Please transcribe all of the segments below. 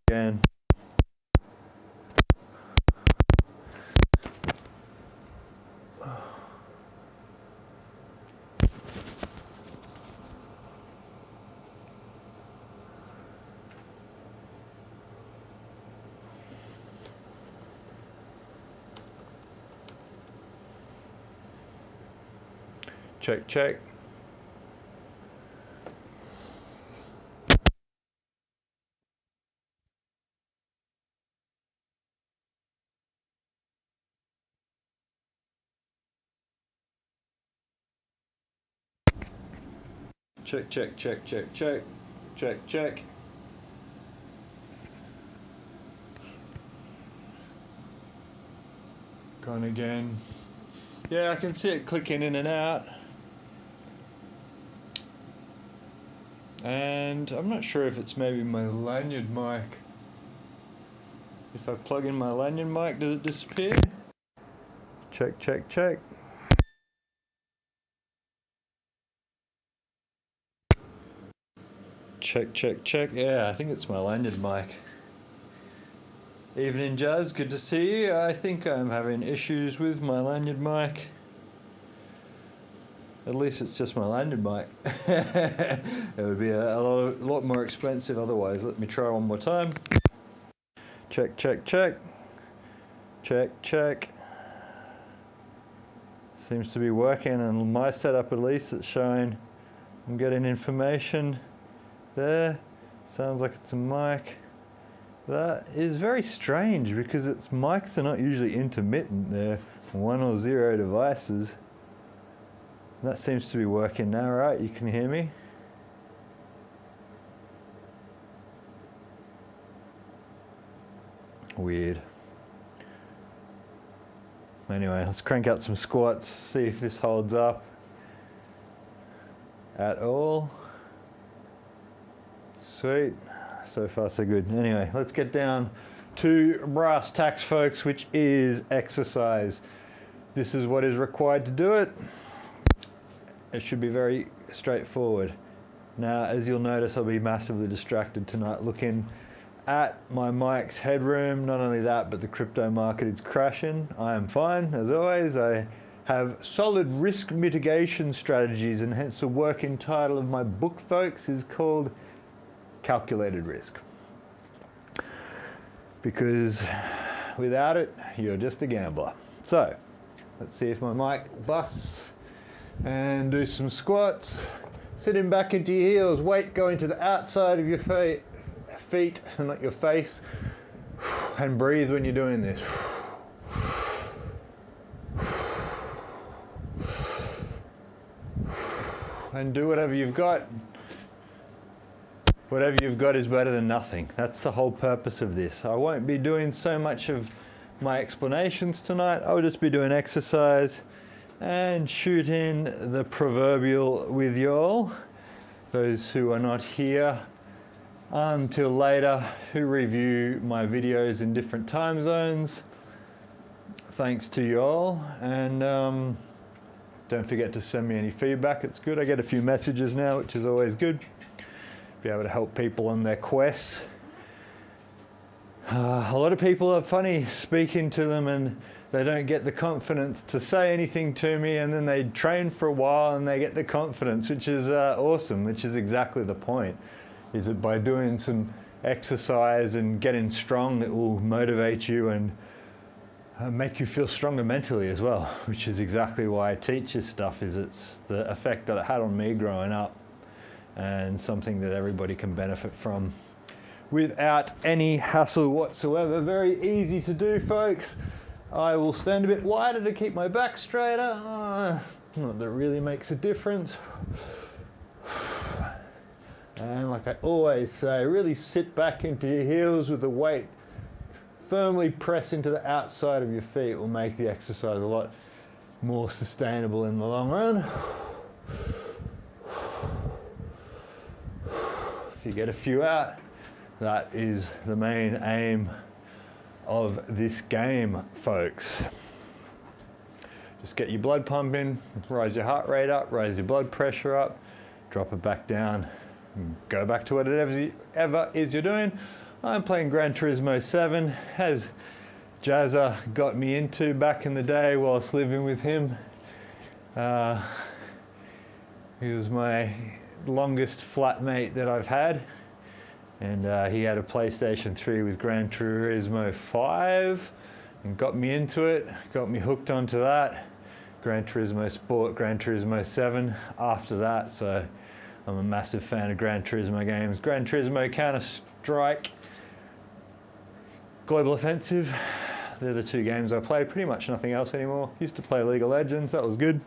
again. Check, check. Check, check, check, check, check, check, check. Gone again. Yeah, I can see it clicking in and out. And I'm not sure if it's maybe my lanyard mic. If I plug in my lanyard mic, does it disappear? Check, check, check. Check, check, check. Yeah, I think it's my lanyard mic. Evening, Jazz. Good to see you. I think I'm having issues with my lanyard mic. At least it's just my lanyard mic. It would be a lot more expensive otherwise. Let me try one more time. Check, check, check. Check, check. Seems to be working, and my setup at least, it's showing I'm getting information there. Sounds like it's a mic. That is very strange because its mics are not usually intermittent. They're 1 or 0 devices. That seems to be working now, right? You can hear me? Weird. Anyway, let's crank out some squats, see if this holds up at all. Sweet. So far, so good. Anyway, let's get down to brass tacks, folks, which is exercise. This is what is required to do it. It should be very straightforward. Now, as you'll notice, I'll be massively distracted tonight looking at my mic's headroom. Not only that, but the crypto market is crashing. I am fine, as always. I have solid risk mitigation strategies, and hence the working title of my book, folks, is called Calculated Risk. Because without it, you're just a gambler. So, let's see if my mic busts. And do some squats. Sitting back into your heels, weight going to the outside of your feet and not your face. And breathe when you're doing this. And do whatever you've got. Whatever you've got is better than nothing. That's the whole purpose of this. I won't be doing so much of my explanations tonight. I'll just be doing exercise and shooting the proverbial with y'all. Those who are not here until later, who review my videos in different time zones. Thanks to y'all. And don't forget to send me any feedback. It's good. I get a few messages now, which is always good. Be able to help people on their quests. A lot of people are funny speaking to them, and they don't get the confidence to say anything to me, and then they train for a while and they get the confidence, which is awesome, which is exactly the point. Is that by doing some exercise and getting strong, it will motivate you and make you feel stronger mentally as well, which is exactly why I teach this stuff. Is it's the effect that it had on me growing up, and something that everybody can benefit from without any hassle whatsoever. Very easy to do, folks. I will stand a bit wider to keep my back straighter. Not that it really makes a difference. And like I always say, really sit back into your heels with the weight firmly press into the outside of your feet. Will make the exercise a lot more sustainable in the long run. If you get a few out, that is the main aim of this game, folks. Just get your blood pumping, rise your heart rate up, raise your blood pressure up, drop it back down, go back to whatever is you're doing. I'm playing Gran Turismo 7, as Jazza got me into back in the day whilst living with him. He was my longest flatmate that I've had, and he had a PlayStation 3 with Gran Turismo 5 and got me into it, got me hooked onto that. Gran Turismo Sport, Gran Turismo 7 after that, so I'm a massive fan of Gran Turismo games. Gran Turismo, Counter-Strike, Global Offensive, they're the two games I play, pretty much nothing else anymore. Used to play League of Legends, that was good.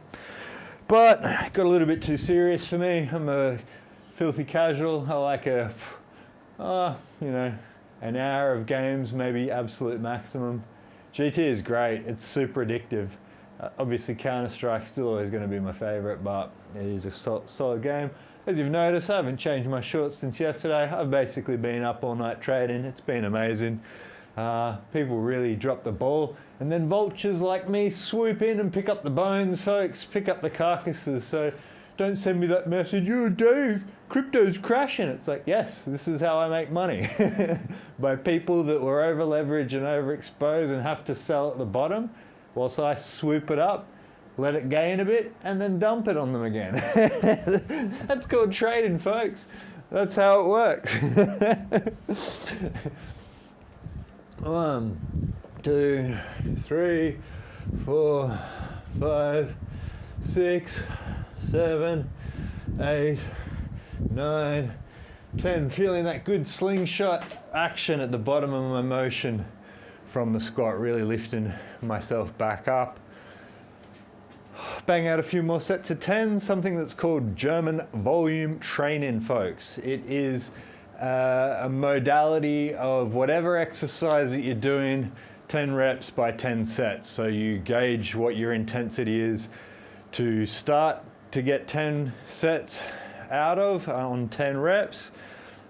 But got a little bit too serious for me. I'm a filthy casual. I like an hour of games, maybe absolute maximum. GT is great, it's super addictive. Obviously Counter-Strike's still always going to be my favourite, but it is a solid game. As you've noticed, I haven't changed my shorts since yesterday. I've basically been up all night trading. It's been amazing. People really drop the ball, and then vultures like me swoop in and pick up the bones, folks, pick up the carcasses. So don't send me that message, oh Dave, crypto's crashing. It's like, yes, this is how I make money. By people that were over leveraged and overexposed and have to sell at the bottom, whilst I swoop it up, let it gain a bit, and then dump it on them again. That's called trading, folks. That's how it works. 1, 2, 3, 4, 5, 6, 7, 8, 9, 10. Feeling that good slingshot action at the bottom of my motion from the squat, really lifting myself back up. Bang out a few more sets of 10, something that's called German volume training, folks. It is a modality of whatever exercise that you're doing, 10 reps by 10 sets. So you gauge what your intensity is to start to get 10 sets out of on 10 reps,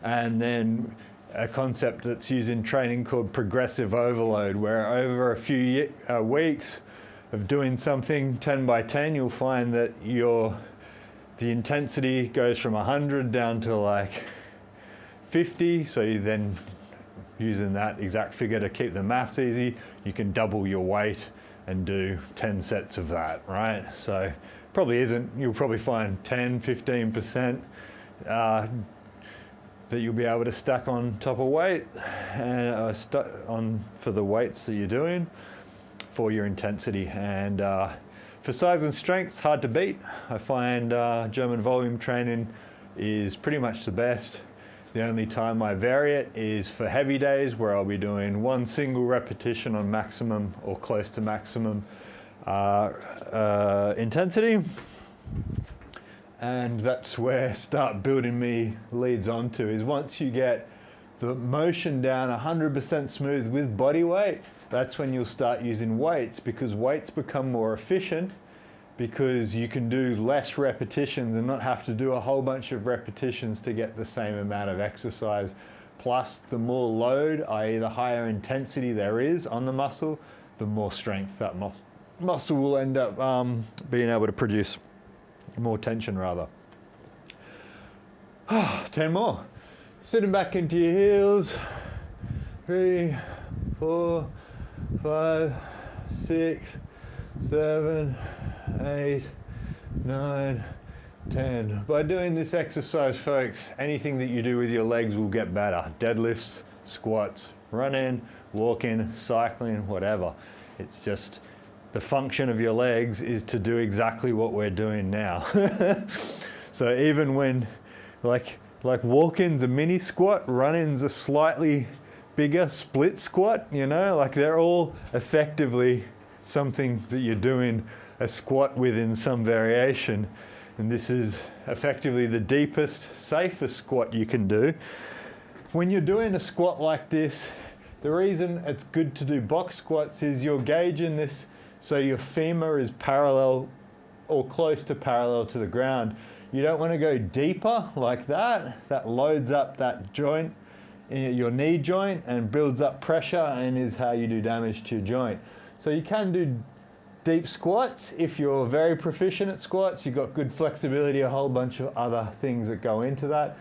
and then a concept that's used in training called progressive overload, where over a few weeks of doing something 10 by 10, you'll find that the intensity goes from 100 down to like 50, so you then, using that exact figure to keep the maths easy, you can double your weight and do 10 sets of that, right? So probably isn't, you'll probably find 10, 15% that you'll be able to stack on top of weight and for the weights that you're doing for your intensity. And for size and strength, hard to beat. I find German volume training is pretty much the best. The only time I vary it is for heavy days, where I'll be doing one single repetition on maximum or close to maximum intensity. And that's where startbuilding.me leads on to, is once you get the motion down 100% smooth with body weight, that's when you'll start using weights, because weights become more efficient, because you can do less repetitions and not have to do a whole bunch of repetitions to get the same amount of exercise. Plus, the more load, i.e. the higher intensity there is on the muscle, the more strength that muscle will end up being able to produce, more tension rather. 10 more. Sitting back into your heels. 3, 4, 5, 6, 7, 8, 9, 10. By doing this exercise, folks, anything that you do with your legs will get better. Deadlifts, squats, running, walking, cycling, whatever. It's just the function of your legs is to do exactly what we're doing now. So even when, like walking's a mini squat, running's a slightly bigger split squat, you know, like they're all effectively something that you're doing a squat with in some variation. And this is effectively the deepest, safest squat you can do. When you're doing a squat like this, the reason it's good to do box squats is you're gauging this so your femur is parallel or close to parallel to the ground. You don't want to go deeper like that. That loads up that joint, your knee joint, and builds up pressure and is how you do damage to your joint. So you can do deep squats if you're very proficient at squats. You've got good flexibility, a whole bunch of other things that go into that.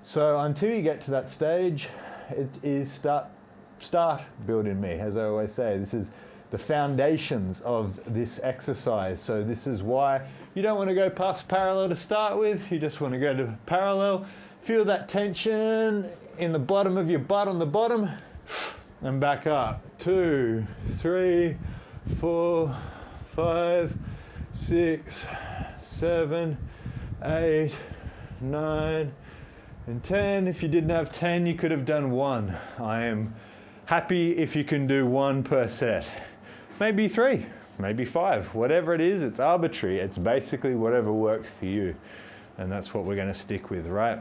So until you get to that stage, it is start building me, as I always say. This is the foundations of this exercise. So this is why you don't want to go past parallel to start with. You just want to go to parallel. Feel that tension in the bottom of your butt on the bottom, and back up. 2, 3, 4, 5, 6, 7, 8, 9, and 10. If you didn't have 10, you could have done 1. I am happy if you can do 1 per set. Maybe 3, maybe 5, whatever it is, it's arbitrary. It's basically whatever works for you. And that's what we're going to stick with, right?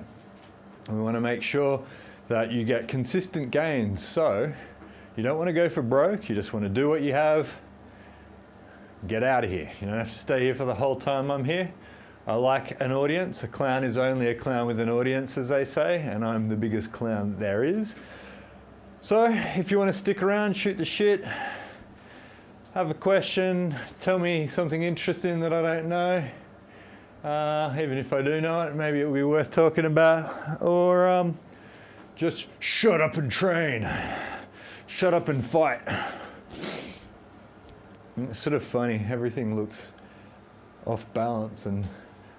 And we want to make sure that you get consistent gains. So you don't want to go for broke. You just want to do what you have. Get out of here. You don't have to stay here for the whole time I'm here. I like an audience. A clown is only a clown with an audience, as they say, and I'm the biggest clown there is. So if you want to stick around, shoot the shit, have a question, tell me something interesting that I don't know. Even if I do know it, maybe it'll be worth talking about. Or just shut up and train. Shut up and fight. It's sort of funny. Everything looks off balance and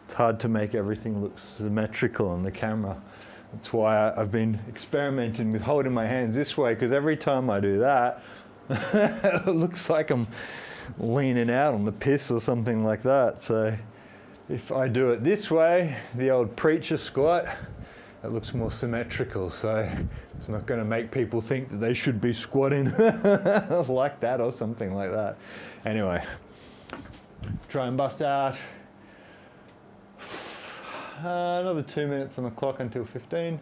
it's hard to make everything look symmetrical on the camera. That's why I've been experimenting with holding my hands this way, because every time I do that, it looks like I'm leaning out on the piss or something like that. So if I do it this way, the old preacher squat, it looks more symmetrical. So it's not going to make people think that they should be squatting like that or something like that. Anyway, try and bust out. Another 2 minutes on the clock until 15.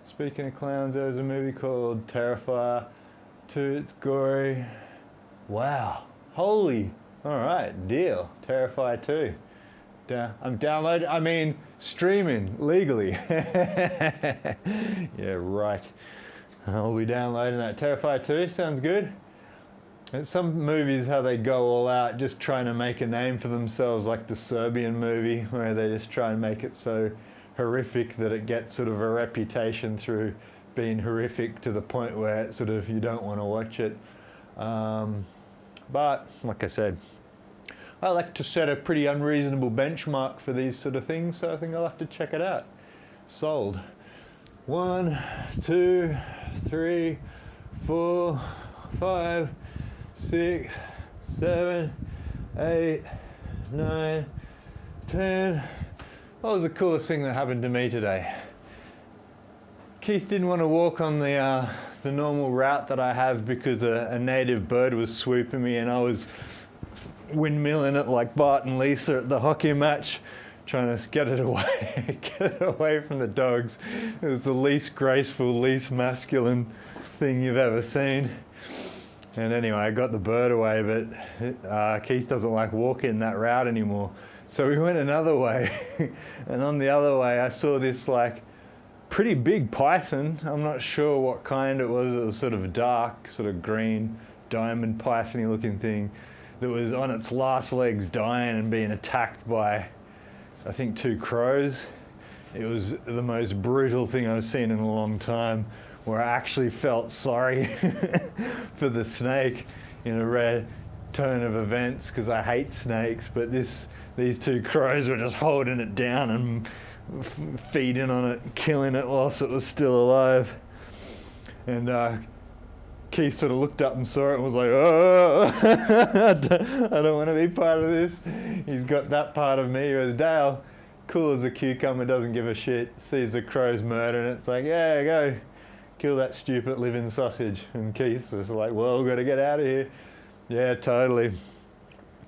Speaking of clowns, there's a movie called Terrifier 2. It's gory. Wow. Holy. All right, deal. Terrifier 2. I'm downloading, streaming legally. Yeah, right. I'll be downloading that. Terrifier 2 sounds good. It's some movies how they go all out just trying to make a name for themselves, like the Serbian movie, where they just try and make it so horrific that it gets sort of a reputation through being horrific to the point where it's sort of you don't want to watch it. But like I said, I like to set a pretty unreasonable benchmark for these sort of things, so I think I'll have to check it out. Sold. 1, 2, 3, 4, 5, 6, 7, 8, 9, 10. What was the coolest thing that happened to me today? Keith didn't want to walk on the normal route that I have because a native bird was swooping me, and I was windmilling it like Bart and Lisa at the hockey match, trying to get it away, get it away from the dogs. It was the least graceful, least masculine thing you've ever seen. And anyway, I got the bird away, but Keith doesn't like walking that route anymore. So we went another way, and on the other way I saw this like pretty big python. I'm not sure what kind it was. It was sort of dark, sort of green, diamond python-y looking thing that was on its last legs dying and being attacked by, I think, 2 crows. It was the most brutal thing I've seen in a long time, where I actually felt sorry for the snake in a rare turn of events, because I hate snakes, but these 2 crows were just holding it down and feeding on it, killing it whilst it was still alive. And Keith sort of looked up and saw it and was like, oh, I don't want to be part of this. He's got that part of me. He goes, Dale, cool as a cucumber, doesn't give a shit, sees the crows murdering it. It's like, yeah, go kill that stupid living sausage. And Keith's just like, well, we've got to get out of here. Yeah, totally.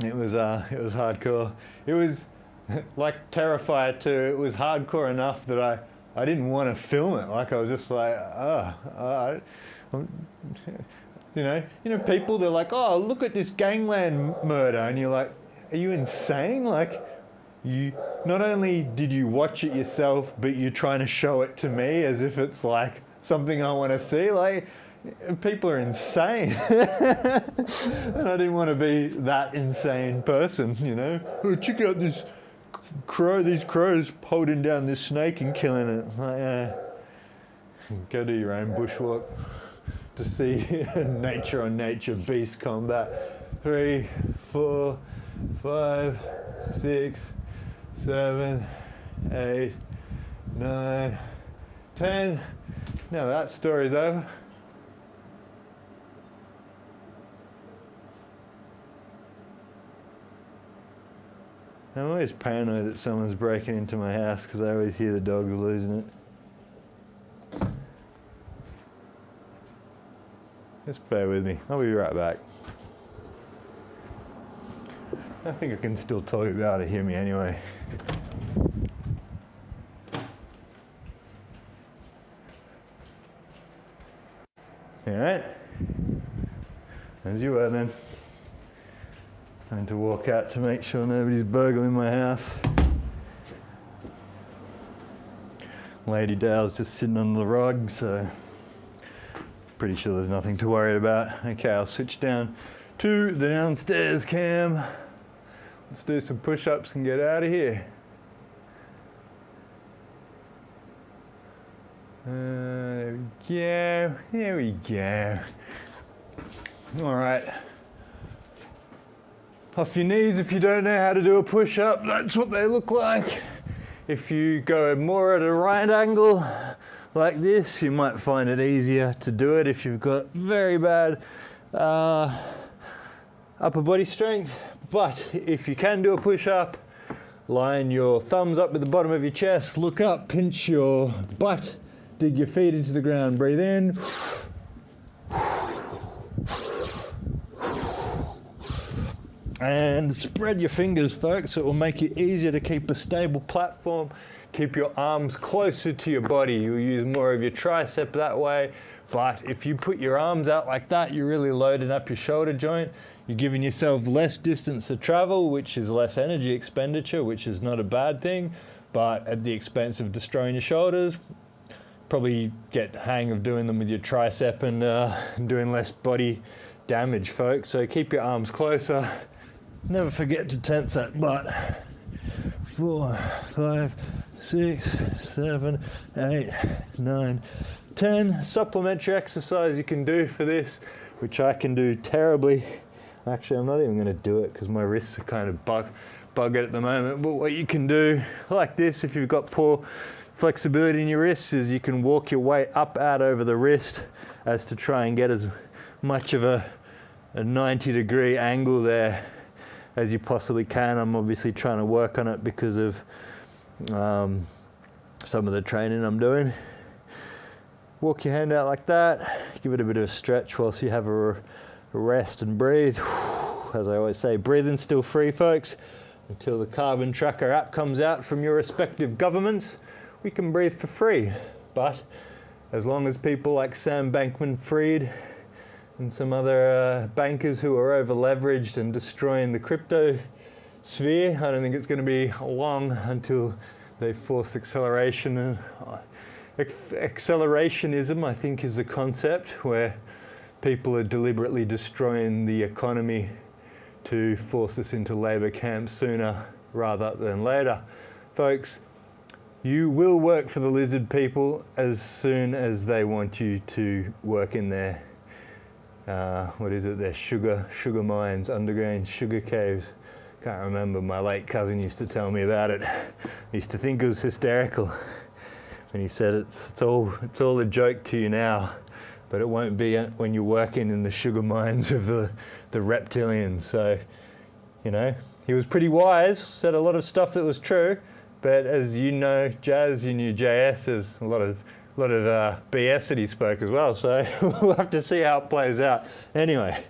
It was hardcore. It was like Terrifier 2. It was hardcore enough that I didn't want to film it. Like, I was just like, you know, people, they're like, oh, look at this gangland murder, and you're like, are you insane? Like, you not only did you watch it yourself, but you're trying to show it to me as if it's like something I want to see. Like, people are insane. And I didn't want to be that insane person, you know. Oh, check out this these crows holding down this snake and killing it. Like, Go do your own bushwalk to see nature on nature beast combat. 3, 4, 5, 6, 7, 8, 9, 10. Now that story's over. I'm always paranoid that someone's breaking into my house because I always hear the dogs losing it. Just bear with me, I'll be right back. I think I can still talk about to hear me anyway. Alright, as you were then. Time to walk out to make sure nobody's burgling my house. Lady Dale's just sitting on the rug, so pretty sure there's nothing to worry about. Okay, I'll switch down to the downstairs cam. Let's do some push-ups and get out of here. There we go, there we go. All right. Off your knees if you don't know how to do a push-up, that's what they look like. If you go more at a right angle like this, you might find it easier to do it if you've got very bad upper body strength. But if you can do a push-up, line your thumbs up at the bottom of your chest, look up, pinch your butt, dig your feet into the ground, breathe in. And spread your fingers, folks. It will make it easier to keep a stable platform. Keep your arms closer to your body. You'll use more of your tricep that way. But if you put your arms out like that, you're really loading up your shoulder joint. You're giving yourself less distance to travel, which is less energy expenditure, which is not a bad thing, but at the expense of destroying your shoulders. Probably get the hang of doing them with your tricep and doing less body damage, folks. So keep your arms closer. Never forget to tense that butt. 4, 5, 6, 7, 8, 9, 10. Supplementary exercise you can do for this, which I can do terribly. Actually, I'm not even going to do it because my wrists are kind of buggered at the moment. But what you can do, like this, if you've got poor flexibility in your wrists, is you can walk your way up out over the wrist as to try and get as much of a 90-degree angle there as you possibly can. I'm obviously trying to work on it because of some of the training I'm doing. Walk your hand out like that, give it a bit of a stretch whilst you have a rest and breathe. As I always say, breathing's still free, folks. Until the carbon tracker app comes out from your respective governments, we can breathe for free. But as long as people like Sam Bankman-Fried and some other bankers who are over leveraged and destroying the crypto sphere, I don't think it's going to be long until they force acceleration. And accelerationism, I think, is the concept where people are deliberately destroying the economy to force us into labour camps sooner rather than later. Folks, you will work for the lizard people as soon as they want you to work in their their sugar mines, underground sugar caves. Can't remember, my late cousin used to tell me about it. I used to think it was hysterical when he said it's all a joke to you now, but it won't be when you're working in the sugar mines of the reptilians. So, you know, he was pretty wise, said a lot of stuff that was true, but as you know, Jazz, you knew JS, there's a lot of BS that he spoke as well, so we'll have to see how it plays out. Anyway,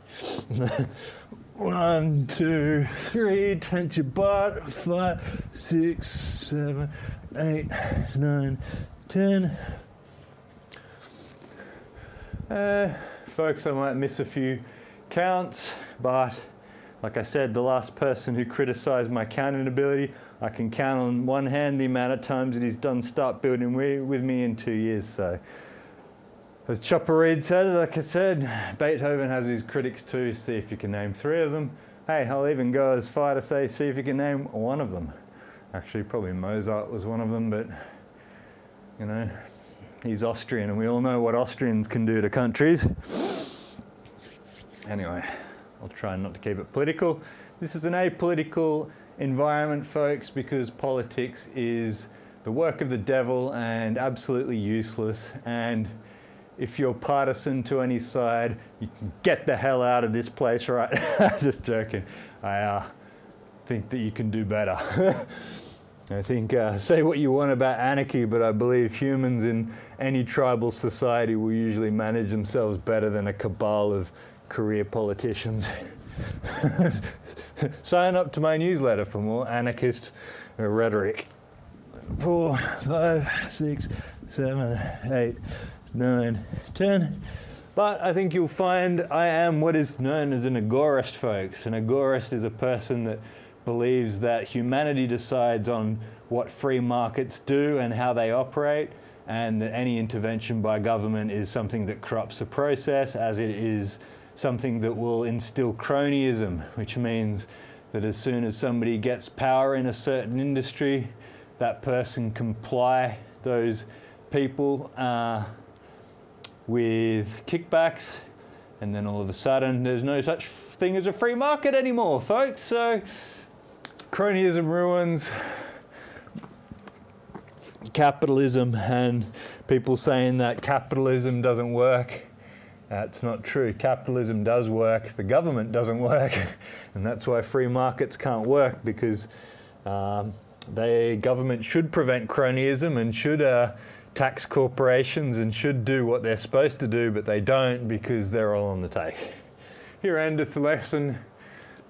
1, 2, 3, tense your butt, 5, 6, 7, 8, 9, 10. Folks, I might miss a few counts, but like I said, the last person who criticized my counting ability, I can count on one hand the amount of times that he's done Start Building with me in 2 years. So, as Chopper Reed said, like I said, Beethoven has his critics too. See if you can name 3 of them. Hey, I'll even go as far to say, see if you can name 1 of them. Actually, probably Mozart was one of them, but, you know, He's Austrian, and we all know what Austrians can do to countries. Anyway, I'll try not to keep it political. This is an apolitical environment, folks, because politics is the work of the devil and absolutely useless. And if you're partisan to any side, you can get the hell out of this place, right? Just joking. I think that you can do better. I think, say what you want about anarchy, but I believe humans in any tribal society will usually manage themselves better than a cabal of career politicians. Sign up to my newsletter for more anarchist rhetoric. 4, 5, 6, 7, 8, 9, 10. But I think you'll find I am what is known as an agorist, folks. An agorist is a person that believes that humanity decides on what free markets do and how they operate, and that any intervention by government is something that corrupts the process, as it is something that will instill cronyism, which means that as soon as somebody gets power in a certain industry, that person can ply those people with kickbacks, and then all of a sudden there's no such thing as a free market anymore, folks. So cronyism ruins capitalism, and people saying that capitalism doesn't work. That's not true. Capitalism does work. The government doesn't work. And that's why free markets can't work, because government should prevent cronyism and should tax corporations and should do what they're supposed to do, but they don't, because they're all on the take. Here endeth the lesson.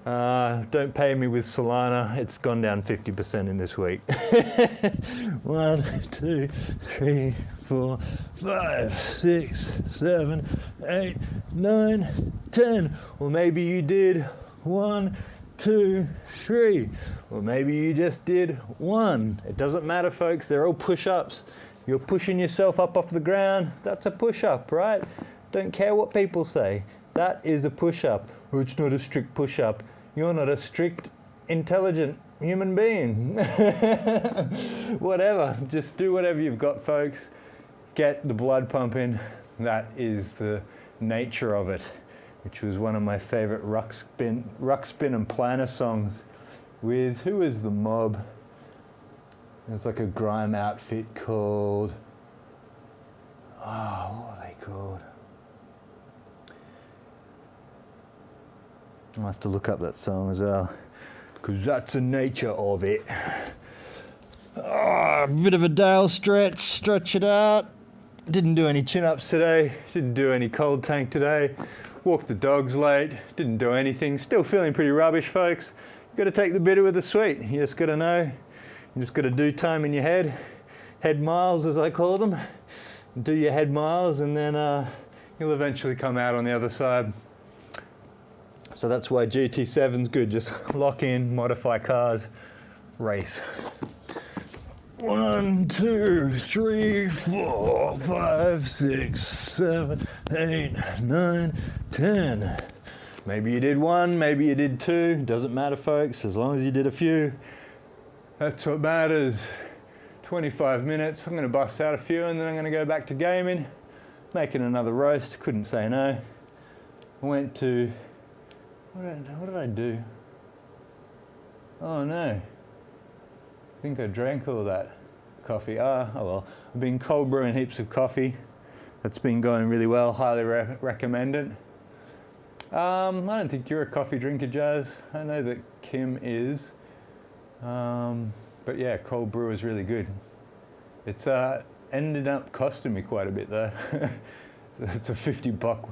Don't pay me with Solana. It's gone down 50% in this week. 1, 2, 3, 4, 5, 6, 7, 8, 9, 10. Or maybe you did 1, 2, 3. Or maybe you just did 1. It doesn't matter, folks. They're all push-ups. You're pushing yourself up off the ground. That's a push-up, right? Don't care what people say. That is a push-up. Oh, it's not a strict push-up. You're not a strict, intelligent human being. Whatever. Just do whatever you've got, folks. Get the blood pumping. That is the nature of it, which was one of my favorite ruck spin and planner songs with, who is the mob? There's like a grime outfit called, what are they called? I'll have to look up that song as well, because that's the nature of it. A bit of a Dale stretch it out. Didn't do any chin-ups today, didn't do any cold tank today, walked the dogs late, didn't do anything. Still feeling pretty rubbish, folks. You've got to take the bitter with the sweet. You just got to know. You just got to do time in your head miles as I call them. Do your head miles, and then you'll eventually come out on the other side. So that's why GT7's good. Just lock in, modify cars, race. 1, 2, 3, 4, 5, 6, 7, 8, 9, 10. Maybe you did 1, maybe you did 2. Doesn't matter, folks, as long as you did a few. That's what matters. 25 minutes. I'm going to bust out a few, and then I'm going to go back to gaming, making another roast. Couldn't say no. I went to... What did I do? Oh no. I think I drank all that coffee. Oh well. I've been cold brewing heaps of coffee. That's been going really well. Highly recommend it. I don't think you're a coffee drinker, Jazz. I know that Kim is. But yeah, cold brew is really good. It's ended up costing me quite a bit though. It's a $50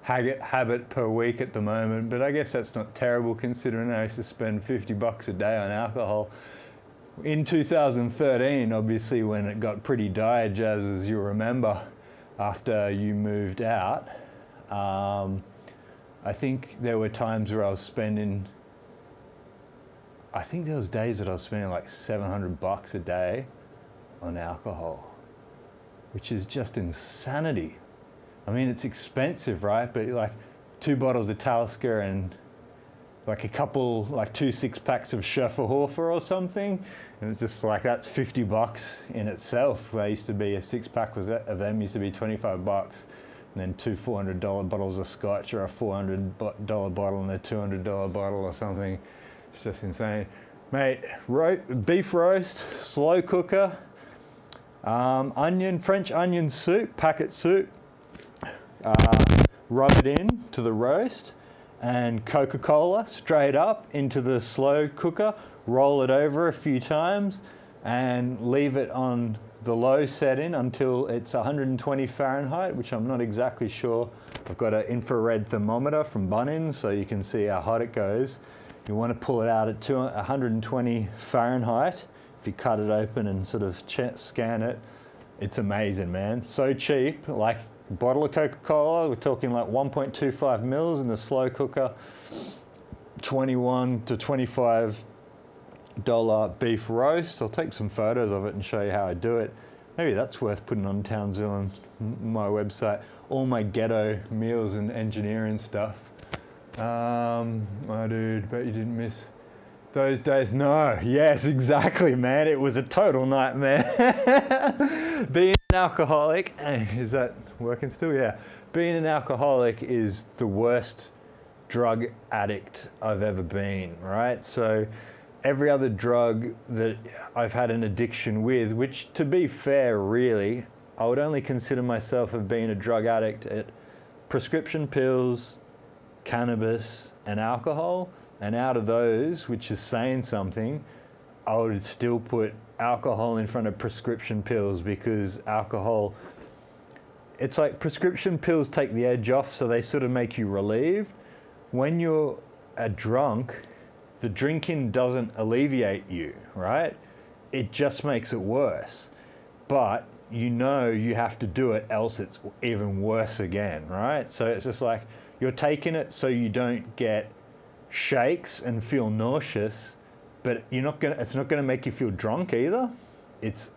habit per week at the moment, but I guess that's not terrible considering I used to spend $50 a day on alcohol. In 2013, obviously, when it got pretty dire, Jazz, as you remember, after you moved out, I think there were times where I was spending, I think there was days that I was spending like $700 a day on alcohol, which is just insanity. I mean, it's expensive, right? But like 2 bottles of Talisker and like a couple, like 2 6-packs of Schöfferhofer or something, and it's just like, that's $50 in itself. They used to be, a 6-pack of them used to be $25, and then 2 $400 bottles of scotch, or a $400 bottle and a $200 bottle or something. It's just insane. Mate, beef roast, slow cooker, French onion soup, packet soup, rub it in to the roast, and Coca-Cola straight up into the slow cooker, roll it over a few times, and leave it on the low setting until it's 120 Fahrenheit, which I'm not exactly sure. I've got an infrared thermometer from Bunnings, so you can see how hot it goes. You want to pull it out at 120 Fahrenheit. If you cut it open and sort of scan it, it's amazing, man. So cheap. Like a bottle of Coca-Cola, we're talking like 1.25 mils in the slow cooker, $21 to $25 beef roast. I'll take some photos of it and show you how I do it. Maybe that's worth putting on Townsville and my website. All my ghetto meals and engineering stuff. My dude, bet you didn't miss those days. No, yes, exactly, man. It was a total nightmare. Being an alcoholic, is that working still? Yeah. Being an alcoholic is the worst drug addict I've ever been, right? So every other drug that I've had an addiction with, which to be fair, really, I would only consider myself of being a drug addict at prescription pills, cannabis, and alcohol. And out of those, which is saying something, I would still put alcohol in front of prescription pills, because alcohol, it's like prescription pills take the edge off, so they sort of make you relieved. When you're a drunk, the drinking doesn't alleviate you, right? It just makes it worse. But you know you have to do it, else it's even worse again, right? So it's just like, you're taking it so you don't get shakes and feel nauseous, but it's not gonna make you feel drunk either. It's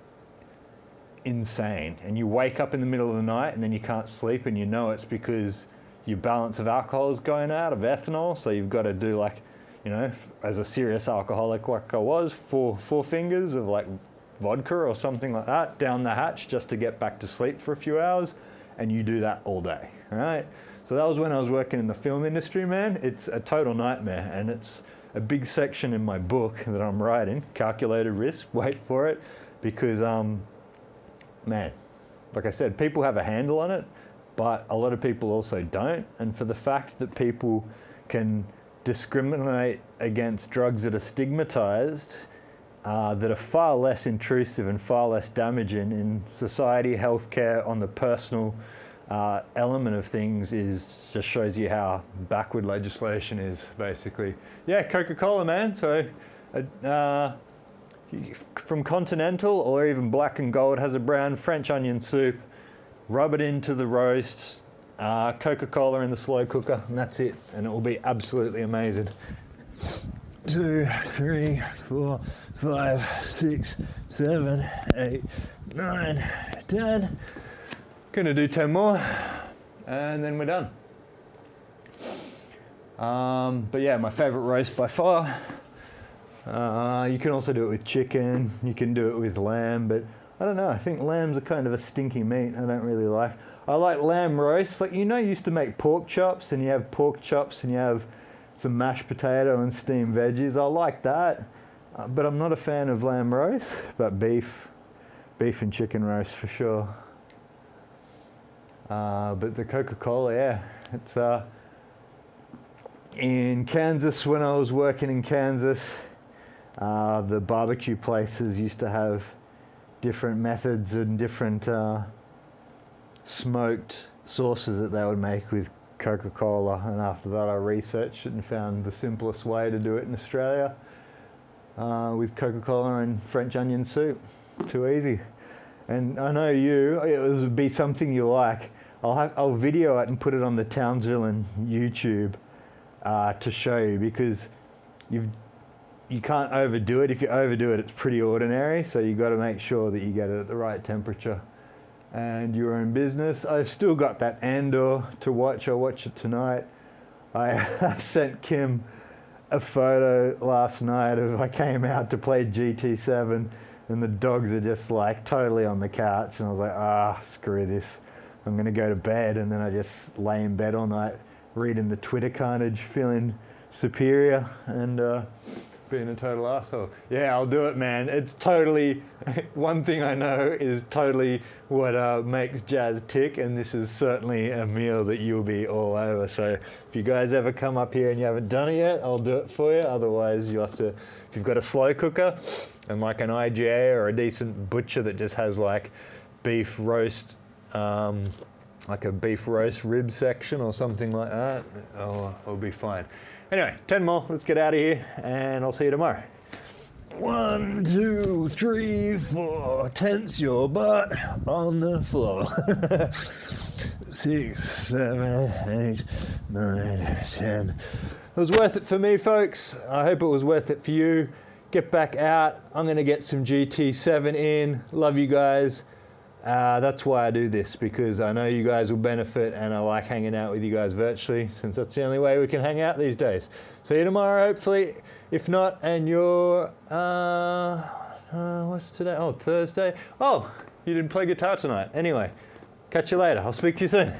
insane. And you wake up in the middle of the night and then you can't sleep, and you know it's because your balance of alcohol is going out, of ethanol, so you've got to do, like, you know, as a serious alcoholic like I was, four fingers of like vodka or something like that down the hatch just to get back to sleep for a few hours, and you do that all day, right? So that was when I was working in the film industry, man. It's a total nightmare, and it's a big section in my book that I'm writing, Calculated Risk, wait for it, because, man, like I said, people have a handle on it, but a lot of people also don't. And for the fact that people can discriminate against drugs that are stigmatized, that are far less intrusive and far less damaging in society, healthcare, on the personal element of things, just shows you how backward legislation is, basically. Yeah, Coca-Cola, man. So from Continental or even Black and Gold has a brown French onion soup. Rub it into the roast, Coca-Cola in the slow cooker, and that's it. And it will be absolutely amazing. 2, 3, 4, 5, 6, 7, 8, 9, 10. Gonna do 10 more, and then we're done. But yeah, my favorite roast by far. You can also do it with chicken, you can do it with lamb, but I don't know, I think lambs are kind of a stinky meat. I don't really like. I like lamb roast. Like, you know, you used to make pork chops, and you have pork chops and you have some mashed potato and steamed veggies. I like that, but I'm not a fan of lamb roast, but beef and chicken roast for sure. But the Coca-Cola, yeah, it's in Kansas. When I was working in Kansas, the barbecue places used to have different methods and different smoked sauces that they would make with Coca-Cola, and after that I researched it and found the simplest way to do it in Australia, with Coca-Cola and French onion soup. Too easy. And I know it would be something you like. I'll video it and put it on the Townsville and YouTube to show you, because you can't overdo it. If you overdo it, it's pretty ordinary, so you've got to make sure that you get it at the right temperature. And your own business. I've still got that Andor to watch. I'll watch it tonight. I sent Kim a photo last night of I came out to play GT7 and the dogs are just like totally on the couch, and I was like, screw this. I'm gonna go to bed, and then I just lay in bed all night reading the Twitter carnage, feeling superior and being a total asshole. Yeah, I'll do it, man. It's totally, one thing I know is totally what makes Jazz tick, and this is certainly a meal that you'll be all over. So if you guys ever come up here and you haven't done it yet, I'll do it for you. Otherwise, you'll have to, if you've got a slow cooker and like an IGA or a decent butcher that just has like beef roast, like a beef roast rib section or something like that, I'll be fine. Anyway, 10 more, let's get out of here, and I'll see you tomorrow. 1, 2, 3, 4, tense your butt on the floor. 6, 7, 8, 9, 10. It was worth it for me, folks. I hope it was worth it for you. Get back out. I'm gonna get some GT7 in. Love you guys. That's why I do this, because I know you guys will benefit, and I like hanging out with you guys virtually, since that's the only way we can hang out these days. See you tomorrow, hopefully. If not, and you're, what's today? Oh, Thursday. Oh, you didn't play guitar tonight. Anyway, catch you later. I'll speak to you soon.